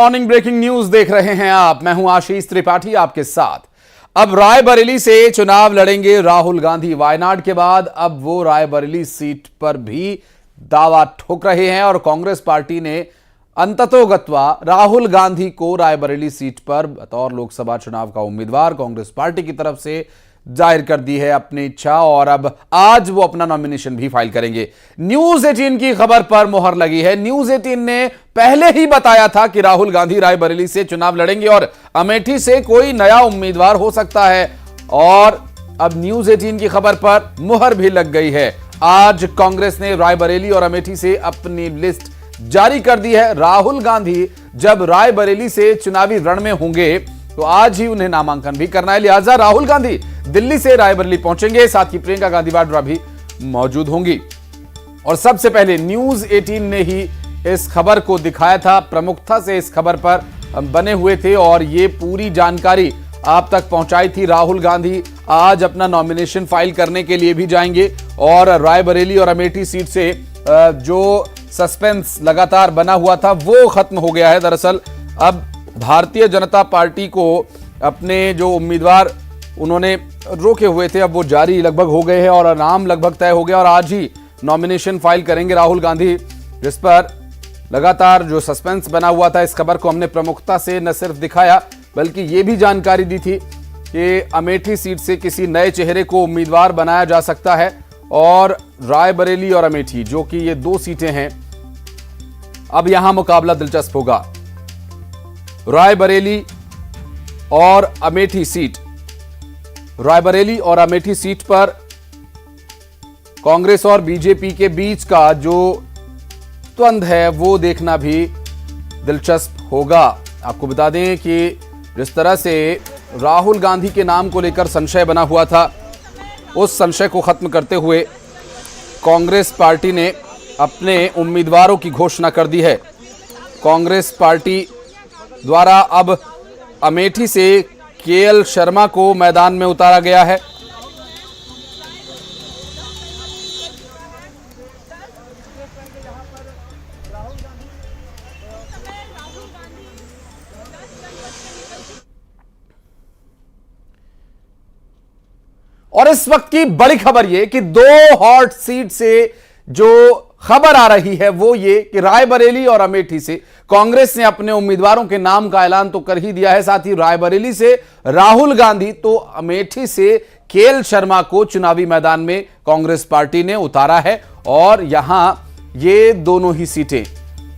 Morning breaking news देख रहे हैं आप। मैं हूं आशीष त्रिपाठी आपके साथ। अब रायबरेली से चुनाव लड़ेंगे राहुल गांधी। वायनाड के बाद अब वो रायबरेली सीट पर भी दावा ठोक रहे हैं और कांग्रेस पार्टी ने अंततोगत्वा राहुल गांधी को रायबरेली सीट पर बतौर लोकसभा चुनाव का उम्मीदवार कांग्रेस पार्टी की तरफ से जाहिर कर दी है अपनी इच्छा और अब आज वो अपना नॉमिनेशन भी फाइल करेंगे। न्यूज 18 की खबर पर मुहर लगी है। न्यूज 18 ने पहले ही बताया था कि राहुल गांधी रायबरेली से चुनाव लड़ेंगे और अमेठी से कोई नया उम्मीदवार हो सकता है और अब न्यूज 18 की खबर पर मुहर भी लग गई है। आज कांग्रेस ने रायबरेली और अमेठी से अपनी लिस्ट जारी कर दी है। राहुल गांधी जब रायबरेली से चुनावी रण में होंगे तो आज ही उन्हें नामांकन भी करना है, लिहाजा राहुल गांधी दिल्ली से रायबरेली पहुंचेंगे। साथ ही प्रियंका गांधी वाड्रा भी मौजूद होंगी और सबसे पहले न्यूज 18 ने ही इस खबर को दिखाया था, प्रमुखता से इस खबर पर बने हुए थे और ये पूरी जानकारी आप तक पहुंचाई थी। राहुल गांधी आज अपना नॉमिनेशन फाइल करने के लिए भी जाएंगे और रायबरेली और अमेठी सीट से जो सस्पेंस लगातार बना हुआ था वो खत्म हो गया है। दरअसल अब भारतीय जनता पार्टी को अपने जो उम्मीदवार उन्होंने रोके हुए थे अब वो जारी लगभग हो गए हैं और नाम लगभग तय हो गया और आज ही नॉमिनेशन फाइल करेंगे राहुल गांधी, जिस पर लगातार जो सस्पेंस बना हुआ था इस खबर को हमने प्रमुखता से न सिर्फ दिखाया बल्कि ये भी जानकारी दी थी कि अमेठी सीट से किसी नए चेहरे को उम्मीदवार बनाया जा सकता है और रायबरेली और अमेठी जो कि ये दो सीटें हैं, अब यहां मुकाबला दिलचस्प होगा। रायबरेली और अमेठी सीट, रायबरेली और अमेठी सीट पर कांग्रेस और बीजेपी के बीच का जो द्वंद्व है वो देखना भी दिलचस्प होगा। आपको बता दें कि जिस तरह से राहुल गांधी के नाम को लेकर संशय बना हुआ था उस संशय को खत्म करते हुए कांग्रेस पार्टी ने अपने उम्मीदवारों की घोषणा कर दी है। कांग्रेस पार्टी द्वारा अब अमेठी से केएल शर्मा को मैदान में उतारा गया है। और इस वक्त की बड़ी खबर यह कि दो हॉट सीट से जो खबर आ रही है वो ये कि रायबरेली और अमेठी से कांग्रेस ने अपने उम्मीदवारों के नाम का ऐलान तो कर ही दिया है। साथ ही रायबरेली से राहुल गांधी तो अमेठी से केएल शर्मा को चुनावी मैदान में कांग्रेस पार्टी ने उतारा है और यहां ये दोनों ही सीटें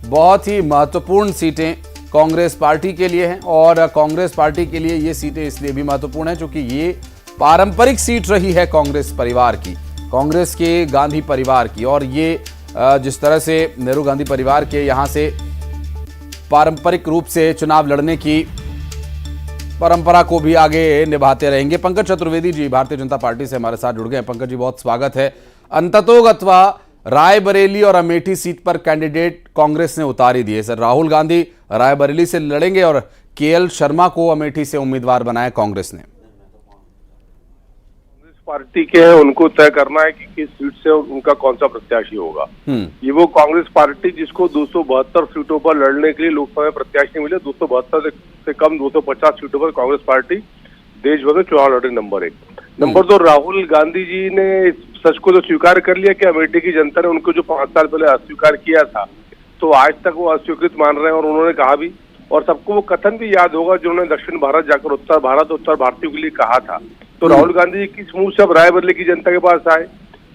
बहुत ही महत्वपूर्ण सीटें कांग्रेस पार्टी के लिए हैं और कांग्रेस पार्टी के लिए ये सीटें इसलिए भी महत्वपूर्ण है क्योंकि ये पारंपरिक सीट रही है कांग्रेस परिवार की, कांग्रेस के गांधी परिवार की। और ये जिस तरह से नेहरू गांधी परिवार के यहां से पारंपरिक रूप से चुनाव लड़ने की परंपरा को भी आगे निभाते रहेंगे। पंकज चतुर्वेदी जी भारतीय जनता पार्टी से हमारे साथ जुड़ गए हैं। पंकज जी बहुत स्वागत है। अंततोगत्वा रायबरेली और अमेठी सीट पर कैंडिडेट कांग्रेस ने उतार ही दिए। सर, राहुल गांधी रायबरेली से लड़ेंगे और केएल शर्मा को अमेठी से उम्मीदवार बनाया कांग्रेस ने। पार्टी के हैं उनको तय करना है कि किस सीट से उनका कौन सा प्रत्याशी होगा। ये वो कांग्रेस पार्टी जिसको 272 सीटों पर लड़ने के लिए लोकसभा में प्रत्याशी मिले, 272 से कम 250 सीटों पर कांग्रेस पार्टी देश भर में चुनाव लड़े। नंबर 1। नंबर 2, राहुल गांधी जी ने इस सच को तो स्वीकार कर लिया कि अमेठी की जनता ने उनको जो 5 साल पहले अस्वीकार किया था तो आज तक वो अस्वीकृत मान रहे हैं और उन्होंने कहा भी और सबको वो कथन भी याद होगा जो उन्होंने दक्षिण भारत जाकर उत्तर भारतीयों के लिए कहा था। तो राहुल गांधी जी किस मुंह से अब रायबरेली की जनता के पास आए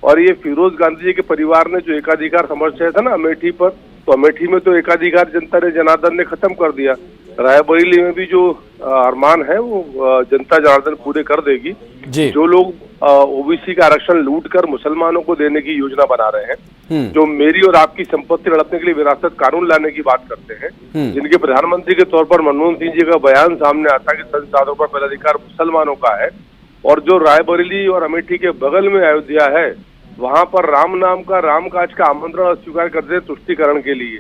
और ये फिरोज गांधी जी के परिवार ने जो एकाधिकार समझ रहे था ना अमेठी पर, तो अमेठी में तो एकाधिकार जनता ने जनार्दन ने खत्म कर दिया। रायबरेली में भी जो अरमान है वो जनता जनार्दन पूरे कर देगी। जो लोग ओबीसी का आरक्षण लूट कर मुसलमानों को देने की योजना बना रहे हैं, जो मेरी और आपकी संपत्ति लड़ने के लिए विरासत कानून लाने की बात करते हैं, जिनके प्रधानमंत्री के तौर पर मनमोहन सिंह जी का बयान सामने आता है कि संसाधनों पर पहला अधिकार मुसलमानों का है, और जो रायबरेली और अमेठी के बगल में अयोध्या है वहां पर राम नाम का राम काज का आमंत्रण स्वीकार कर दे तुष्टीकरण के लिए,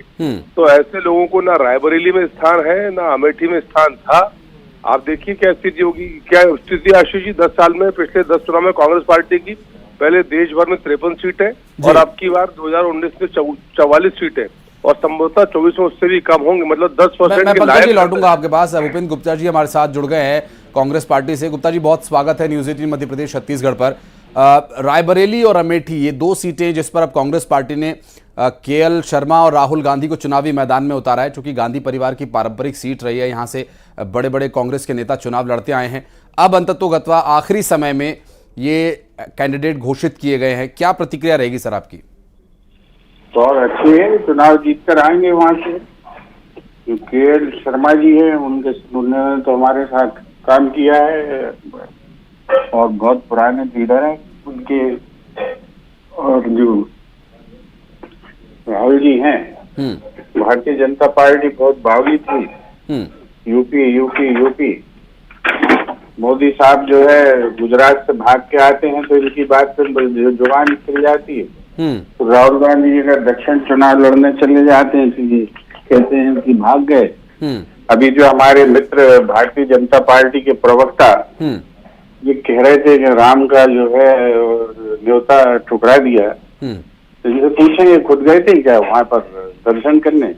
तो ऐसे लोगों को ना रायबरेली में स्थान है ना अमेठी में स्थान था। आप देखिए क्या स्थिति होगी, क्या स्थिति आशीष जी 10 साल में, पिछले 10 चुनाव में कांग्रेस पार्टी की पहले देश भर में 53 सीटें और अब की बार 2019 में 44 सीटें और संभवतः 24 में उससे भी कम होंगे, मतलब 10% मैं के पंकज जी लायक। लौटूंगा आपके पास। भूपेंद्र गुप्ता जी हमारे साथ जुड़ गए हैं कांग्रेस पार्टी से। गुप्ता जी बहुत स्वागत है न्यूज़ 18 मध्य प्रदेश छत्तीसगढ़ पर। रायबरेली और अमेठी ये दो सीटें जिस पर अब कांग्रेस पार्टी ने केएल शर्मा और राहुल गांधी को चुनावी मैदान में उतारा है, चूंकि गांधी परिवार की पारंपरिक सीट रही है, यहां से बड़े बड़े कांग्रेस के नेता चुनाव लड़ते आए हैं। अब अंततोगत्वा आखिरी समय में ये कैंडिडेट घोषित किए गए हैं, क्या प्रतिक्रिया रहेगी सर आपकी? तो और अच्छे है, चुनाव जीत कर आएंगे वहां से। केएल शर्मा जी हैं, उन्होंने तो हमारे साथ काम किया है और बहुत पुराने लीडर हैं उनके। और जो राहुल जी हैं, भारतीय जनता पार्टी बहुत बावली थी। यूपी मोदी साहब जो है गुजरात से भाग के आते हैं तो इनकी बात पे जुबान खिल जाती है। तो राहुल गांधी जी अगर दक्षिण चुनाव लड़ने चले जाते हैं तो ये कहते हैं कि भाग गए। अभी जो हमारे मित्र भारतीय जनता पार्टी के प्रवक्ता ये कह रहे थे कि राम का जो है न्योता ठुकरा दिया, तो इनसे पूछेंगे खुद गए थे क्या वहां पर दर्शन करने?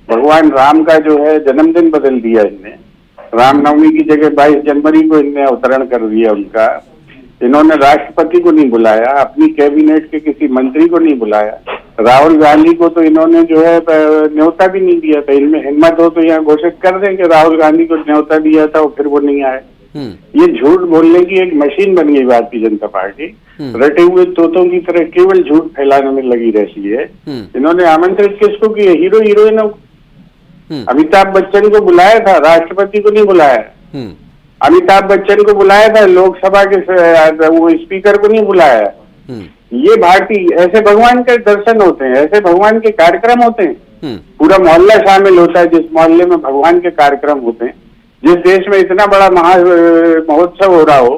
भगवान राम का जो है जन्मदिन बदल दिया इनने। रामनवमी की जगह 22 जनवरी को इनने अवतरण कर दिया उनका। इन्होंने राष्ट्रपति को नहीं बुलाया, अपनी कैबिनेट के किसी मंत्री को नहीं बुलाया। राहुल गांधी को तो इन्होंने जो है न्योता भी नहीं दिया था। इनमें हिम्मत हो तो यहाँ घोषित कर दें कि राहुल गांधी को न्योता दिया था और फिर वो नहीं आए। ये झूठ बोलने की एक मशीन बन गई भारतीय जनता पार्टी। रटे हुए तोतों की तरह केवल झूठ फैलाने में लगी रहती है। इन्होंने आमंत्रित किसको किया? हीरो हीरोइनों। अमिताभ बच्चन को बुलाया था, राष्ट्रपति को नहीं बुलाया। अमिताभ बच्चन को बुलाया था, लोकसभा के वो स्पीकर को नहीं बुलाया। ये भारतीय ऐसे भगवान के दर्शन होते हैं, ऐसे भगवान के कार्यक्रम होते हैं। पूरा मोहल्ला शामिल होता है जिस मोहल्ले में भगवान के कार्यक्रम होते हैं। जिस देश में इतना बड़ा महोत्सव हो रहा हो,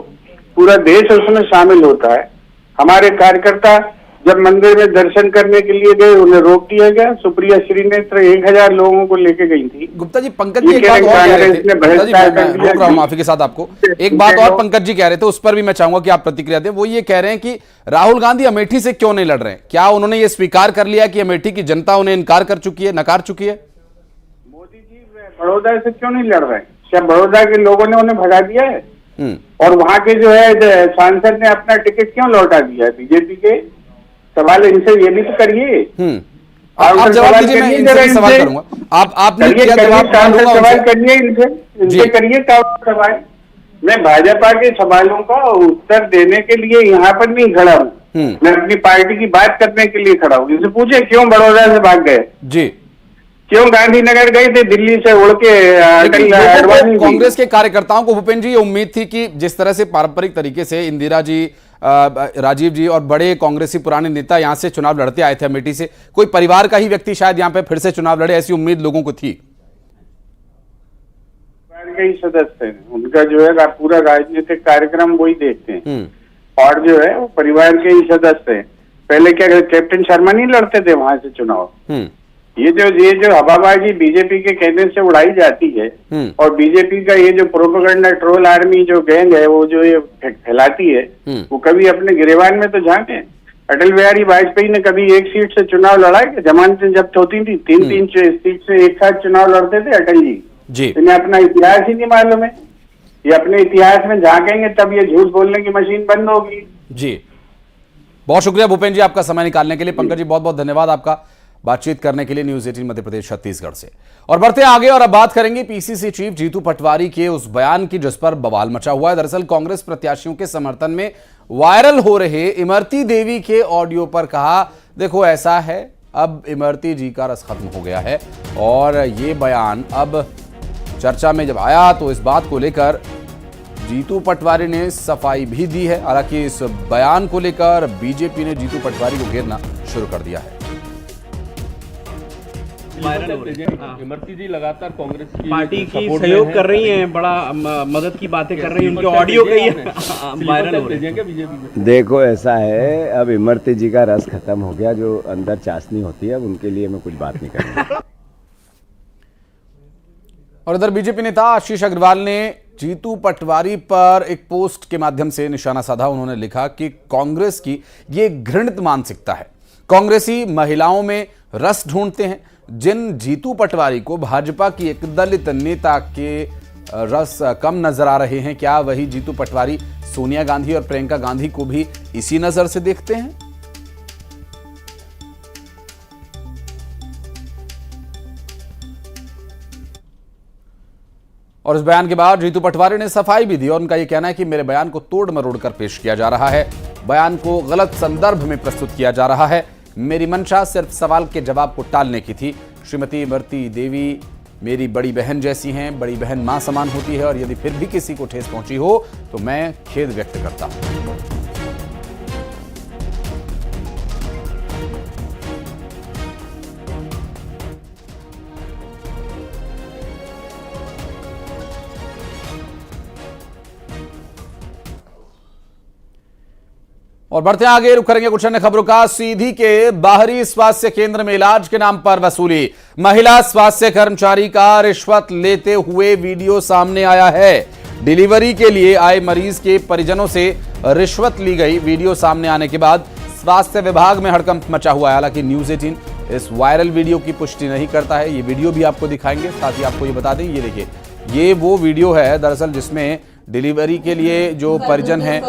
पूरा देश उसमें शामिल होता है। हमारे कार्यकर्ता जब मंदिर में दर्शन करने के लिए गए, उन्हें रोक दिया गया। सुप्रिया श्रीनेत्र 1000 लोगों को लेके गई थी। गुप्ता जी पंकज जी एक बात और कह रहे थे, गुप्ता जी मैं रोक रहा हूं माफी के साथ आपको। एक बात और पंकज जी कह रहे थे, उस पर भी मैं चाहूंगा कि आप प्रतिक्रिया दें। वो ये कह रहे हैं कि राहुल गांधी अमेठी से क्यों नहीं लड़ रहे हैं? क्या उन्होंने ये स्वीकार कर लिया कि अमेठी की जनता उन्हें इनकार कर चुकी है, नकार चुकी है? मोदी जी बड़ौदा से क्यों नहीं लड़ रहे? क्या बड़ौदा के लोगों ने उन्हें भगा दिया है? और वहां के जो है सांसद ने अपना टिकट क्यों लौटा दिया है बीजेपी के? सवाल इनसे ये भी तो करिए। आप जवाब दीजिए, मैं इनसे सवाल करूंगा। आपने किया जवाब, सवाल करिए इनसे करिए सवाल। मैं भाजपा के सवालों का उत्तर देने के लिए यहाँ पर नहीं खड़ा हूँ, मैं अपनी पार्टी की बात करने के लिए खड़ा हूँ। इनसे पूछे क्यों बड़ौदा से भाग गए जी, क्यों गांधीनगर गए थे दिल्ली से उड़ के? कांग्रेस के कार्यकर्ताओं को भूपेंद्र जी ये उम्मीद थी कि जिस तरह से पारंपरिक तरीके से इंदिरा जी, राजीव जी और बड़े कांग्रेसी पुराने नेता यहां से चुनाव लड़ते आए थे अमेठी से, कोई परिवार का ही व्यक्ति शायद यहां पे फिर से चुनाव लड़े, ऐसी उम्मीद लोगों को थी। परिवार के ही सदस्य हैं, उनका जो है पूरा राजनीतिक कार्यक्रम वही देखते हैं और जो है वो परिवार के ही सदस्य हैं। पहले क्या कैप्टन शर्मा नहीं लड़ते थे वहां से चुनाव? ये जो हवाबाजी बीजेपी के कहने से उड़ाई जाती है और बीजेपी का ये जो प्रोपेगेंडा ट्रोल आर्मी जो गैंग है वो जो ये फैलाती है, वो कभी अपने गिरेबान में तो झांके। अटल बिहारी वाजपेयी ने कभी एक सीट से चुनाव लड़ा है? जमानतें जब्त होती थी, 3-3 सीट से एक साथ चुनाव लड़ते थे अटल जी। इन्हें अपना इतिहास ही नहीं मालूम है। ये अपने इतिहास में झांकेंगे तब ये झूठ बोलने की मशीन बंद होगी। जी, बहुत शुक्रिया भूपेंद्र जी आपका समय निकालने के लिए। पंकज जी बहुत बहुत धन्यवाद आपका बातचीत करने के लिए न्यूज़ 18 मध्य प्रदेश छत्तीसगढ़ से। और बढ़ते आगे और अब बात करेंगे पीसीसी चीफ जीतू पटवारी के उस बयान की जिस पर बवाल मचा हुआ है। दरअसल कांग्रेस प्रत्याशियों के समर्थन में वायरल हो रहे इमरती देवी के ऑडियो पर कहा, देखो ऐसा है अब इमरती जी का रस खत्म हो गया है। और ये बयान अब चर्चा में जब आया तो इस बात को लेकर जीतू पटवारी ने सफाई भी दी है। हालांकि इस बयान को लेकर बीजेपी ने जीतू पटवारी को घेरना शुरू कर दिया है। इमरती जी लगातार कांग्रेस की पार्टी की सहयोग कर रही हैं, बड़ा मदद की बातें कर रही हैं, उनके ऑडियो कई वायरल हो रहे हैं बीजेपी। देखो ऐसा है, अब इमरती जी का रस खत्म हो गया, जो अंदर चाशनी होती है अब उनके लिए मैं कुछ बात नहीं करूंगा। और इधर बीजेपी नेता आशीष अग्रवाल ने जीतू पटवारी पर एक पोस्ट के माध्यम से निशाना साधा। उन्होंने लिखा कि कांग्रेस की ये घृणित मानसिकता है। कांग्रेसी महिलाओं में रस ढूंढते हैं, जिन जीतू पटवारी को भाजपा की एक दलित नेता के रस कम नजर आ रहे हैं, क्या वही जीतू पटवारी सोनिया गांधी और प्रियंका गांधी को भी इसी नजर से देखते हैं? और इस बयान के बाद जीतू पटवारी ने सफाई भी दी और उनका यह कहना है कि मेरे बयान को तोड़ मरोड़ कर पेश किया जा रहा है, बयान को गलत संदर्भ में प्रस्तुत किया जा रहा है। मेरी मंशा सिर्फ सवाल के जवाब को टालने की थी। श्रीमती इमरती देवी मेरी बड़ी बहन जैसी हैं, बड़ी बहन मां समान होती है और यदि फिर भी किसी को ठेस पहुंची हो तो मैं खेद व्यक्त करता हूं। और बढ़ते आगे, रुक करेंगे कुछ अन्य खबरों का। सीधी के बाहरी स्वास्थ्य केंद्र में इलाज के नाम पर वसूली, महिला स्वास्थ्य कर्मचारी का रिश्वत लेते हुए वीडियो सामने आया है। डिलीवरी के लिए आए मरीज के परिजनों से रिश्वत ली गई। वीडियो सामने आने के बाद स्वास्थ्य विभाग में हड़कंप मचा हुआ है। हालांकि न्यूज़ 18 इस वायरल वीडियो की पुष्टि नहीं करता है। ये वीडियो भी आपको दिखाएंगे, साथ ही आपको ये बता दें, ये देखिए, ये वो वीडियो है दरअसल जिसमें डिलीवरी के लिए जो परिजन हैं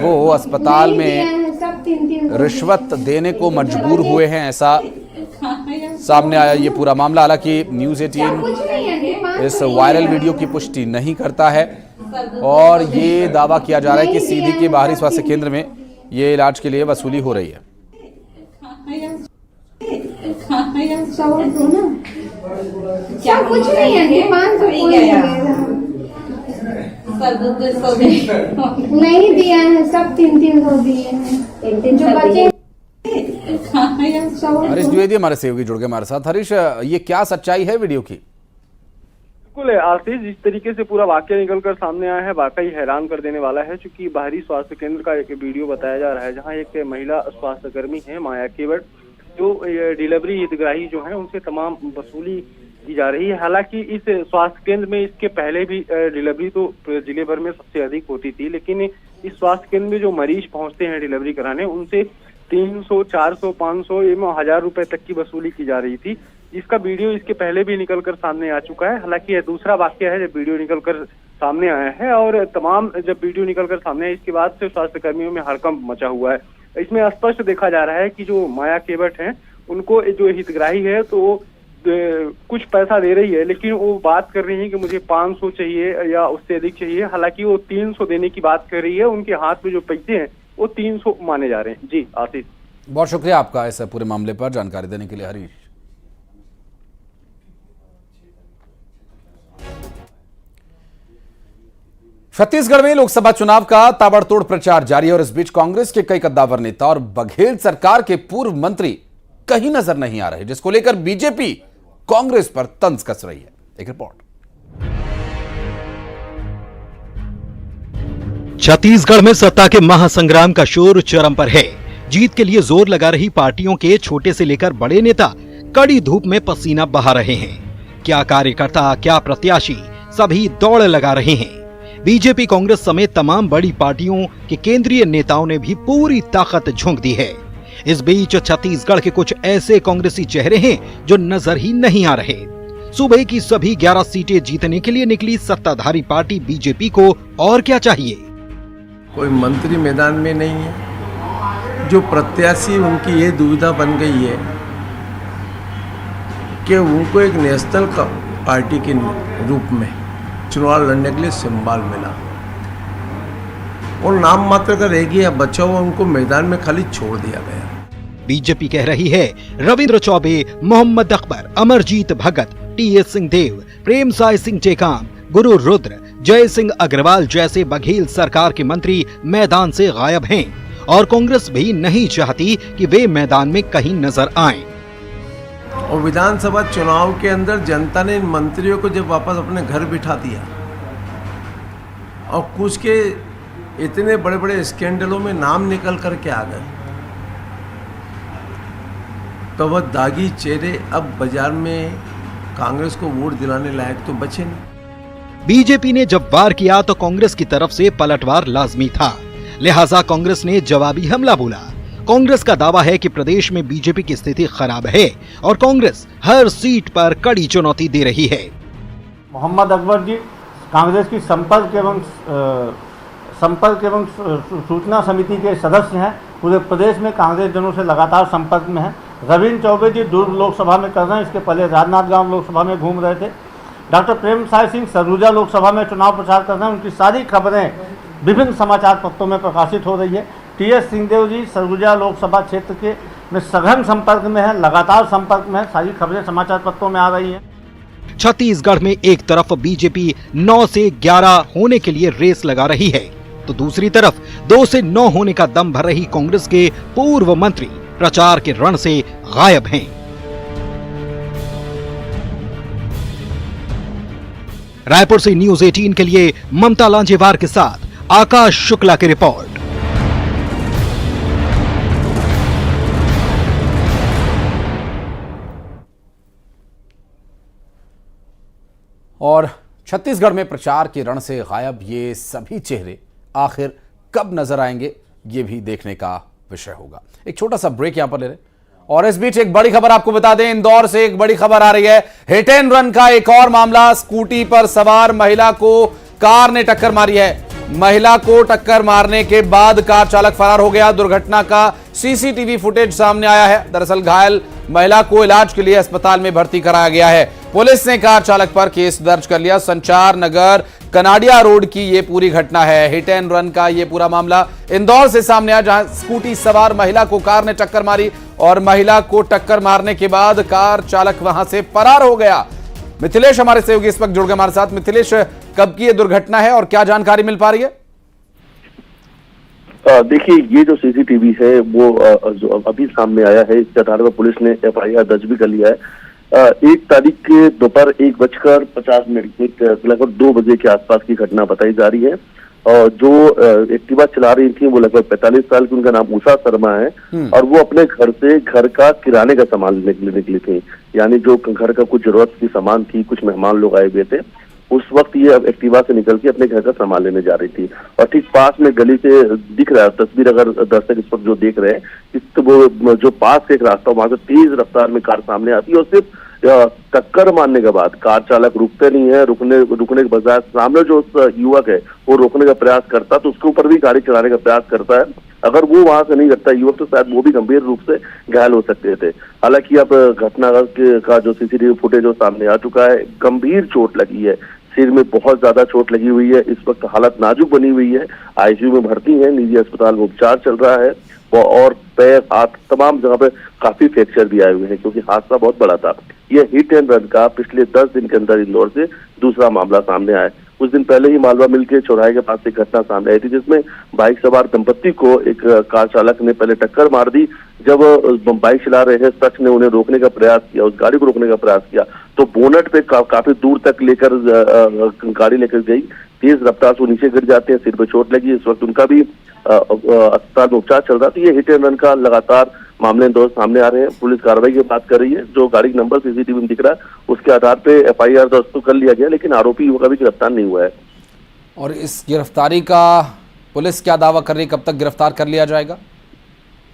वो अस्पताल में रिश्वत देने को मजबूर हुए हैं, ऐसा सामने आया ये पूरा मामला। हालांकि न्यूज़ 18 इस वायरल वीडियो की पुष्टि नहीं करता है और ये दावा किया जा रहा है कि सीधी के बाहरी स्वास्थ्य केंद्र में ये इलाज के लिए वसूली हो रही है। क्या कुछ नहीं है, 500 नहीं दिया है, सब 300 दिए हैं जो बचे। हरीश द्विवेदी हमारे सहयोगी जुड़ गए हमारे साथ। हरीश, ये क्या सच्चाई है वीडियो की? बिल्कुल आशीष, जिस तरीके से पूरा वाकया निकलकर सामने आया है वाकई हैरान कर देने वाला है। चूंकि बाहरी स्वास्थ्य केंद्र का एक वीडियो बताया जा रहा है जहां एक महिला स्वास्थ्य कर्मी है माया केवट, जो डिलीवरी हितग्राही जो है उनसे तमाम वसूली की जा रही है। हालांकि इस स्वास्थ्य केंद्र में इसके पहले भी डिलीवरी तो जिले भर में सबसे अधिक होती थी, लेकिन इस स्वास्थ्य केंद्र में जो मरीज पहुंचते हैं डिलीवरी कराने उनसे 300, 400, 500 एवं 1000 रुपए तक की वसूली की जा रही थी, जिसका वीडियो इसके पहले भी निकलकर सामने आ चुका है। हालांकि यह दूसरा वाकया है जब वीडियो निकलकर सामने आया है और तमाम जब वीडियो निकलकर सामने आया इसके बाद से स्वास्थ्य कर्मियों में हड़कंप मचा हुआ है। इसमें स्पष्ट देखा जा रहा है कि जो माया केवट है उनको जो हितग्राही है तो कुछ पैसा दे रही है, लेकिन वो बात कर रही है कि मुझे 500 चाहिए या उससे अधिक चाहिए। हालांकि वो 300 देने की बात कर रही है, उनके हाथ में जो पैसे हैं वो 300 माने जा रहे हैं। जी आशीष, बहुत शुक्रिया आपका इस पूरे मामले पर जानकारी देने के लिए हरीश। छत्तीसगढ़ में लोकसभा चुनाव का ताबड़तोड़ प्रचार जारी है और इस बीच कांग्रेस के कई कद्दावर नेता और बघेल सरकार के पूर्व मंत्री कहीं नजर नहीं आ रहे, जिसको लेकर बीजेपी कांग्रेस पर तंज कस रही है। एक रिपोर्ट। छत्तीसगढ़ में सत्ता के महासंग्राम का शोर चरम पर है। जीत के लिए जोर लगा रही पार्टियों के छोटे से लेकर बड़े नेता कड़ी धूप में पसीना बहा रहे हैं। क्या कार्यकर्ता, क्या प्रत्याशी, सभी दौड़ लगा रहे हैं। बीजेपी, कांग्रेस समेत तमाम बड़ी पार्टियों के केंद्रीय नेताओं ने भी पूरी ताकत झोंक दी है। इस बीच छत्तीसगढ़ के कुछ ऐसे कांग्रेसी चेहरे हैं जो नजर ही नहीं आ रहे। सूबे की सभी 11 सीटें जीतने के लिए निकली सत्ताधारी पार्टी बीजेपी को और क्या चाहिए? कोई मंत्री मैदान में नहीं है। जो प्रत्याशी, उनकी ये दुविधा बन गई है कि उनको एक नेशनल पार्टी के रूप में चुनाव लड़ने के लिए सिंबल मिला और नाम मात्र का रह गया बचा हुआ, उनको मैदान में खाली छोड़ दिया गया। बीजेपी कह रही है रविंद्र चौबे, मोहम्मद अकबर, अमरजीत भगत, टीएस सिंहदेव, प्रेम साय सिंह टेकाम, गुरु रुद्र, जय सिंह अग्रवाल जैसे बघेल सरकार के मंत्री मैदान से गायब हैं और कांग्रेस भी नहीं चाहती कि वे मैदान में कहीं नजर आएं। और विधानसभा चुनाव के अंदर जनता ने इन मंत्रियों को जब वापस अपने घर बिठा दिया और कुछ के इतने बड़े बड़े स्कैंडलों में नाम निकल करके आ गए, तो वह दागी चेहरे अब बाजार में कांग्रेस को वोट दिलाने लायक तो बचे नहीं। बीजेपी ने जब वार किया तो कांग्रेस की तरफ से पलटवार लाजमी था, लिहाजा कांग्रेस ने जवाबी हमला बोला। कांग्रेस का दावा है कि प्रदेश में बीजेपी की स्थिति खराब है और कांग्रेस हर सीट पर कड़ी चुनौती दे रही है। मोहम्मद अकबर जी कांग्रेस की संपर्क एवं सूचना समिति के सदस्य हैं। पूरे प्रदेश में कांग्रेस जनों से लगातार संपर्क में हैं। रविंद्र चौबे जी दुर्ग लोकसभा में कर रहे हैं, इसके पहले राजनांदगांव लोकसभा में घूम रहे थे। डॉक्टर प्रेम साय सिंह सरगुजा लोकसभा में चुनाव प्रचार कर रहे हैं। उनकी सारी खबरें विभिन्न समाचार पत्रों में प्रकाशित हो रही है। टी.एस. सिंहदेव जी सरगुजा लोकसभा क्षेत्र के में सघन संपर्क में है, लगातार संपर्क में है। सारी खबरें समाचार पत्रों में आ रही हैं। छत्तीसगढ़ में एक तरफ बीजेपी 9 से 11 होने के लिए रेस लगा रही है, तो दूसरी तरफ 2 से 9 होने का दम भर रही कांग्रेस के पूर्व मंत्री प्रचार के रण से गायब हैं। रायपुर से न्यूज 18 के लिए ममता लांजेवार के साथ आकाश शुक्ला की रिपोर्ट। और छत्तीसगढ़ में प्रचार के रण से गायब ये सभी चेहरे आखिर कब नजर आएंगे, ये भी देखने का विषय होगा। एक छोटा सा ब्रेक यहां पर ले रहे और इस बीच एक बड़ी खबर आपको बता दें, इंदौर से एक बड़ी खबर आ रही है। हिट एंड रन का एक और मामला। स्कूटी पर सवार महिला को कार ने टक्कर मारी है। महिला को टक्कर मारने के बाद कार चालक फरार हो गया। दुर्घटना का सीसीटीवी फुटेज सामने आया है। दरअसल घायल महिला को इलाज के लिए अस्पताल में भर्ती कराया गया है। पुलिस ने कार चालक पर केस दर्ज कर लिया। संचार नगर कनाडिया रोड की यह पूरी घटना है। हिट एंड रन का यह पूरा मामला इंदौर से सामने आया, जहां स्कूटी सवार महिला को कार ने टक्कर मारी और महिला को टक्कर मारने के बाद कार चालक वहां से फरार हो गया। मिथिलेश हमारे सहयोगी इस वक्त जुड़ गए हमारे साथ। मिथिलेश, कब की यह दुर्घटना है और क्या जानकारी मिल पा रही है? देखिए, ये जो सीसीटीवी है वो जो अभी सामने आया है, इसके आधार पर पुलिस ने एफआईआर दर्ज भी कर लिया है। 1 तारीख के दोपहर 1:50 लगभग 2 बजे के आसपास की घटना बताई जा रही है। और जो एक्टिवा चला रही थी वो लगभग 45 साल की, उनका नाम उषा शर्मा है और वो अपने घर से घर का किराने का सामान लेने के लिए निकली थी। यानी जो घर का कुछ जरूरत की सामान थी, कुछ मेहमान लोग आए हुए थे, उस वक्त ये एक्टिवा से निकल के अपने घर का सामान लेने जा रही थी। और ठीक पास में गली से दिख रहा है तस्वीर, अगर दर्शक इस वक्त जो देख रहे हैं, वो जो पास का एक रास्ता, वहां से तेज रफ्तार में कार सामने आती है और सिर्फ टक्कर मारने के बाद कार चालक रुकते नहीं है। रुकने के बजाय सामने जो उस युवक है वो रोकने का प्रयास करता, तो उसके ऊपर भी गाड़ी चलाने का प्रयास करता है। अगर वो वहां से नहीं करता युवक, तो शायद वो भी गंभीर रूप से घायल हो सकते थे। हालांकि अब घटना का जो सीसीटीवी फुटेज जो सामने आ चुका है, गंभीर चोट लगी है, सिर में बहुत ज्यादा चोट लगी हुई है। इस वक्त हालत नाजुक बनी हुई है, आईसीयू में भर्ती है, निजी अस्पताल में उपचार चल रहा है। और पैर, हाथ, तमाम जगह पे काफी फ्रैक्चर भी आए हुए हैं, क्योंकि हादसा बहुत बड़ा था। यह हिट एंड रन का पिछले 10 दिन के अंदर इंदौर से दूसरा मामला सामने आया है। कुछ दिन पहले ही मालवा मिल के चौराहे के पास एक घटना सामने आई थी, जिसमें बाइक सवार दंपत्ति को एक कार चालक ने पहले टक्कर मार दी। जब बाइक चला रहे हैं, शख्स ने उन्हें रोकने का प्रयास किया, उस गाड़ी को रोकने का प्रयास किया, तो बोनट पे काफी दूर तक लेकर गाड़ी लेकर गई। तेज रफ्तार से नीचे गिर जाते हैं, सिर पे चोट लगी। इस वक्त उनका भी अस्पताल में उपचार चल रहा था। ये हिट एंड रन का लगातार मामले इंदौर सामने आ रहे हैं। पुलिस कार्रवाई की बात कर रही है। जो गाड़ी नंबर सीसीटीवी में दिख रहा है, उसके आधार पे एफआईआर दर्ज तो कर लिया गया, लेकिन आरोपी युवक अभी गिरफ्तार नहीं हुआ है। और इस गिरफ्तारी का पुलिस क्या दावा कर रही है, कब तक गिरफ्तार कर लिया जाएगा?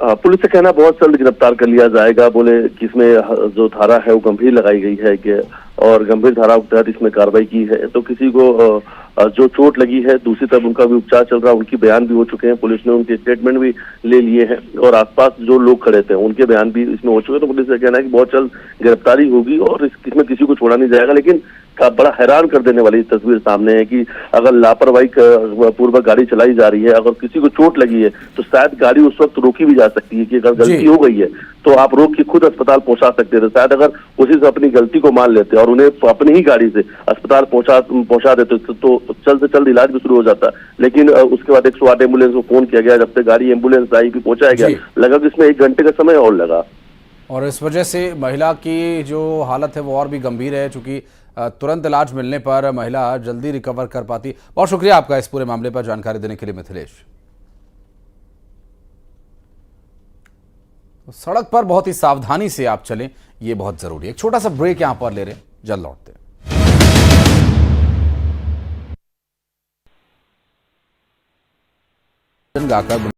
पुलिस से कहना बहुत जल्द गिरफ्तार कर लिया जाएगा। बोले कि इसमें जो धारा है वो गंभीर लगाई गई है कि और गंभीर धारा के तहत इसमें कार्रवाई की है। तो किसी को जो चोट लगी है, दूसरी तरफ उनका भी उपचार चल रहा है, उनकी बयान भी हो चुके हैं। पुलिस ने उनके स्टेटमेंट भी ले लिए हैं और आसपास जो लोग खड़े थे उनके बयान भी इसमें हो चुके हैं। तो पुलिस का कहना है कि बहुत जल्द गिरफ्तारी होगी और इसमें किसी को छोड़ा नहीं जाएगा। लेकिन बड़ा हैरान कर देने वाली तस्वीर सामने है कि अगर लापरवाही पूर्वक गाड़ी चलाई जा रही है, अगर किसी को चोट लगी है, तो शायद गाड़ी उस वक्त रोकी भी जा सकती है कि अगर गलती हो गई है तो आप रोक के खुद अस्पताल पहुंचा सकते थे। शायद अगर उसी से अपनी गलती को मान लेते और उन्हें अपनी ही गाड़ी से अस्पताल पहुंचा देते तो जल्द से जल्द इलाज भी शुरू हो जाता। लेकिन उसके बाद 108 एम्बुलेंस को फोन किया गया, जब तक गाड़ी एम्बुलेंस आई भी पहुंचाया गया, लगभग इसमें 1 घंटे का समय और लगा। और इस वजह से महिला की जो हालत है वो और भी गंभीर है, चूंकि तुरंत इलाज मिलने पर महिला जल्दी रिकवर कर पाती। बहुत शुक्रिया आपका इस पूरे मामले पर जानकारी देने के लिए मिथिलेश। सड़क पर बहुत ही सावधानी से आप चलें, ये बहुत जरूरी है। एक छोटा सा ब्रेक यहां पर ले रहे हैं, जल्द लौटते हैं।